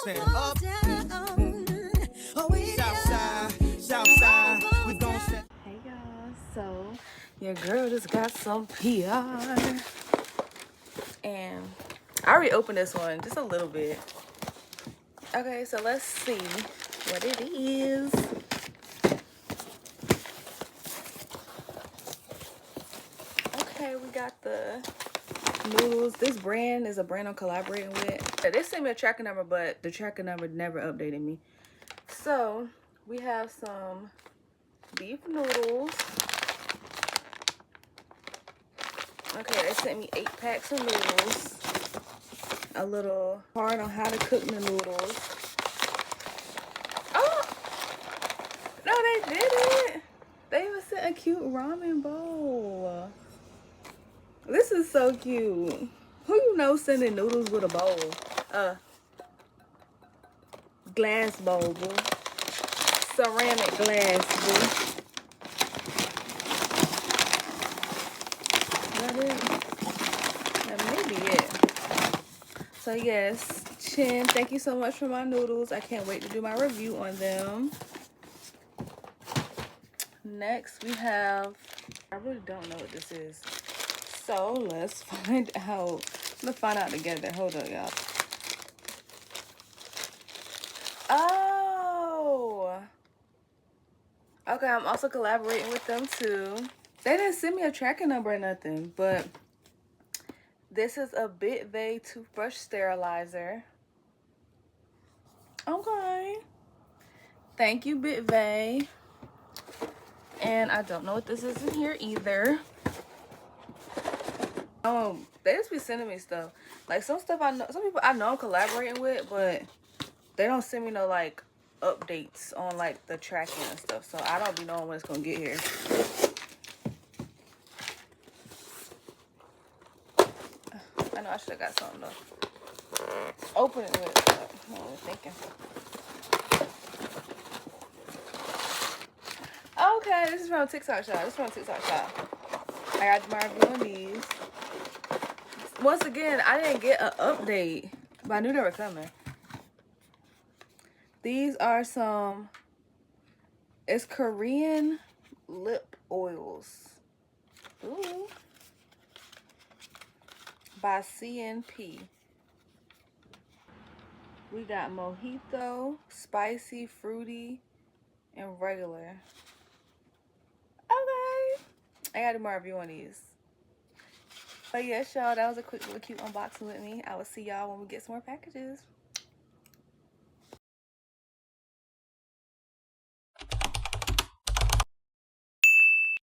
stand up. Southside, we gon' stand. Hey y'all, so your girl just got some PR, and I already opened this one just a little bit. Okay, so let's see what it is. Okay, we got the noodles. This brand is a brand I'm collaborating with. They sent me a tracking number, but the tracking number never updated me. So we have some beef noodles. Okay, they sent me 8 packs of noodles. A little card on how to cook the noodles. Oh, no, they didn't. They even sent a cute ramen bowl. This is so cute. Who you know sending noodles with a bowl? Glass bowl, boo. Ceramic glass, boo. Is that it? That may be it. So yes, Chin, thank you so much for my noodles. I can't wait to do my review on them. Next we have, I really don't know what this is. So let's find out. Let's find out together. Hold up, y'all. Oh. Okay, I'm also collaborating with them too. They didn't send me a tracking number or nothing, but this is a BitVay toothbrush sterilizer. Okay. Thank you, BitVay. And I don't know what this is in here either. They just be sending me stuff. Like some stuff I know, some people I know I'm collaborating with, but they don't send me no like updates on like the tracking and stuff. So I don't be knowing when it's gonna get here. I know I should have got something though. Open it with I was thinking. Okay, this is from TikTok Shop. This is from TikTok Shop. I got my review on these. Once again, I didn't get an update, but I knew they were coming. These are some, it's Korean lip oils. Ooh. By CNP. We got mojito, spicy, fruity, and regular. Okay. I gotta do my review on these. But yes, y'all, that was a quick little cute unboxing with me. I will see y'all when we get some more packages.